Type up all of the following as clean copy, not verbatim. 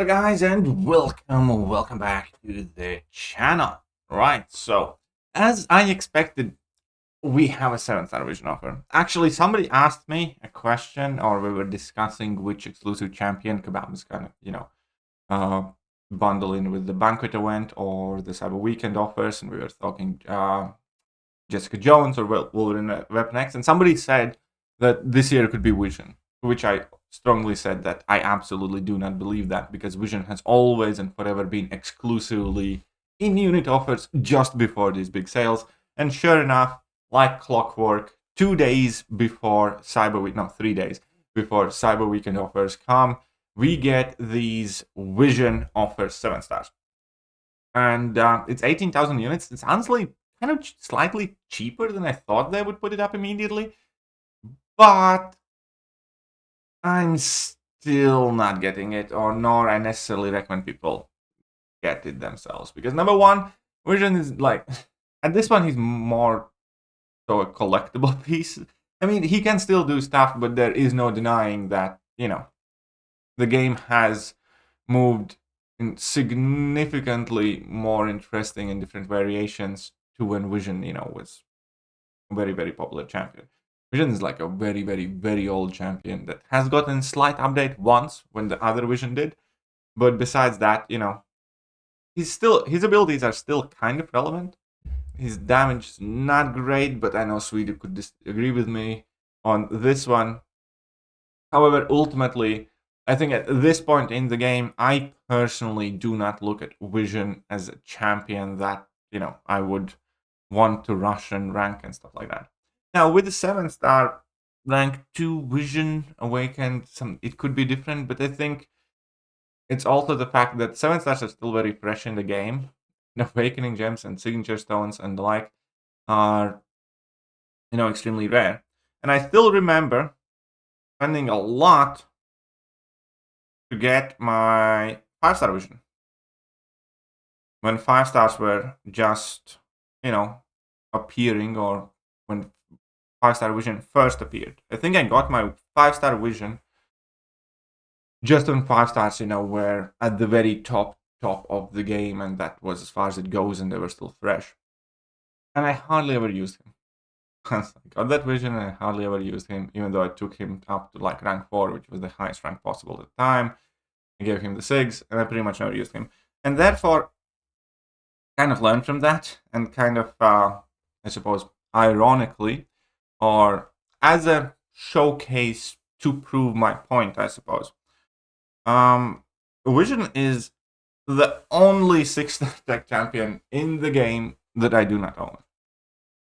there, guys, and welcome back to the channel. Right, so as I expected, we have a 7-star vision offer. Actually, somebody asked me a question, or we were discussing which exclusive champion Kebab is gonna, uh, bundle in with the banquet event or the Cyber Weekend offers, and we were talking Jessica Jones or Wolverine Weapon X, and somebody said that this year could be Vision, which I strongly said that I absolutely do not believe that, because Vision has always and forever been exclusively in-unit offers just before these big sales. And sure enough, like clockwork, 2 days before Cyber Week, no, 3 days before Cyber Weekend offers come, we get these Vision offers 7 stars. And it's 18,000 units. It's honestly kind of slightly cheaper than I thought they would put it up immediately. But I'm still not getting it, or nor I necessarily recommend people get it themselves. Because number one, Vision is like, at this point, he's more so a collectible piece. I mean, he can still do stuff, but there is no denying that, the game has moved in significantly more interesting and different variations to when Vision, was a very, very popular champion. Vision is like a very, very, very old champion that has gotten slight update once when the other Vision did. But besides that, his abilities are still kind of relevant. His damage is not great, but I know Sweden could disagree with me on this one. However, ultimately, I think at this point in the game, I personally do not look at Vision as a champion that, I would want to rush and rank and stuff like that. Now, with the 7-star rank 2 Vision Awakened, it could be different, but I think it's also the fact that 7 stars are still very fresh in the game. And Awakening Gems and Signature Stones and the like are, extremely rare. And I still remember spending a lot to get my 5-star Vision. When 5 stars were just, appearing, or when 5-star Vision first appeared. I think I got my 5-star Vision just when 5 stars, were at the very top of the game, and that was as far as it goes, and they were still fresh. And I hardly ever used him. I got that Vision, and I hardly ever used him, even though I took him up to like rank 4, which was the highest rank possible at the time. I gave him the 6, and I pretty much never used him. And therefore, kind of learned from that, and kind of, I suppose, ironically, or as a showcase to prove my point, I suppose. Vision is the only 6-star tech champion in the game that I do not own.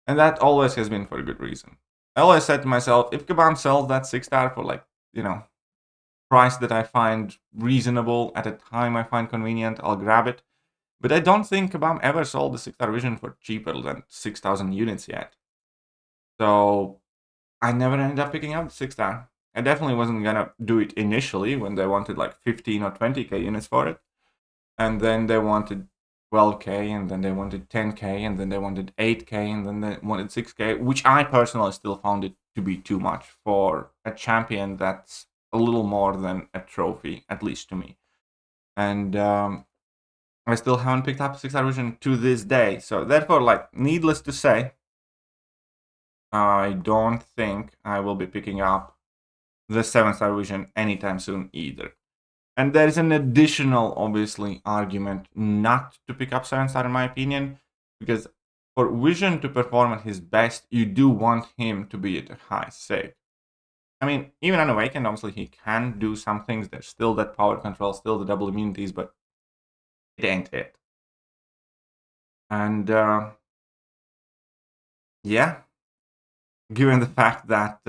And that always has been for a good reason. I always said to myself, if Kabam sells that 6-star for like, price that I find reasonable at a time I find convenient, I'll grab it. But I don't think Kabam ever sold the 6-star Vision for cheaper than 6,000 units yet. So I never ended up picking up the 6-star. I definitely wasn't gonna do it initially when they wanted like 15 or 20k units for it. And then they wanted 12k, and then they wanted 10k, and then they wanted 8k, and then they wanted 6k, which I personally still found it to be too much for a champion that's a little more than a trophy, at least to me. And I still haven't picked up a 6-star Vision to this day. So therefore, like, needless to say, I don't think I will be picking up the 7-star Vision anytime soon either. And there is an additional, obviously, argument not to pick up 7-star in my opinion, because for Vision to perform at his best, you do want him to be at a high save. I mean, even on Awakened, obviously, he can do some things. There's still that power control, still the double immunities, but it ain't it. And, yeah, given the fact that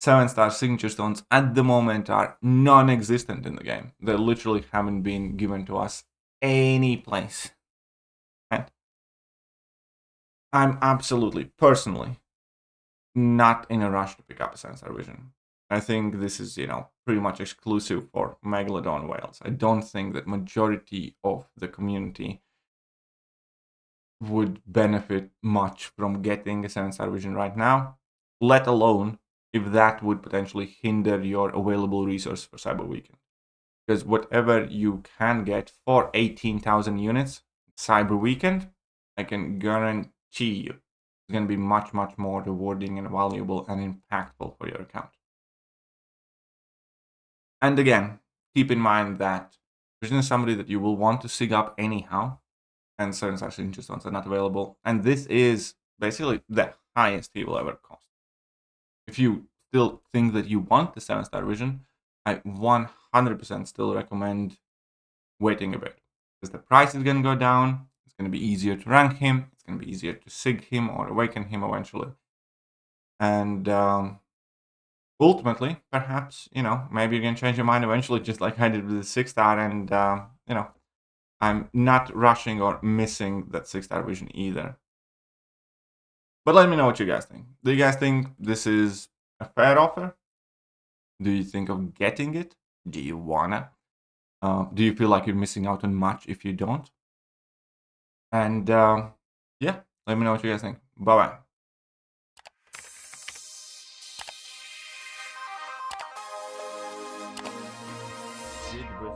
7-star signature stones at the moment are non-existent in the game. They literally haven't been given to us any place. And I'm absolutely, personally, not in a rush to pick up a 7-star Vision. I think this is, pretty much exclusive for Megalodon whales. I don't think that majority of the community would benefit much from getting a 7-star Vision right now, let alone if that would potentially hinder your available resource for Cyber Weekend. because whatever you can get for 18,000 units Cyber Weekend, I can guarantee you it's going to be much, much more rewarding and valuable and impactful for your account. And again, keep in mind that Vision is somebody that you will want to sig up anyhow, and certain such interest ones are not available. And this is basically the highest he will ever cost. If you still think that you want the 7-star Vision, I 100% still recommend waiting a bit, because the price is going to go down. It's going to be easier to rank him. It's going to be easier to sig him or awaken him eventually. And ultimately, perhaps, maybe you can change your mind eventually, just like I did with the 6-star. And, I'm not rushing or missing that 6-star Vision either. But let me know what you guys think. Do you guys think this is a fair offer? Do you think of getting it? Do you wanna? Do you feel like you're missing out on much if you don't? And yeah, let me know what you guys think. Bye-bye.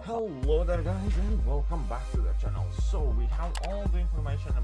Hello there guys, and welcome back to the channel. So we have all the information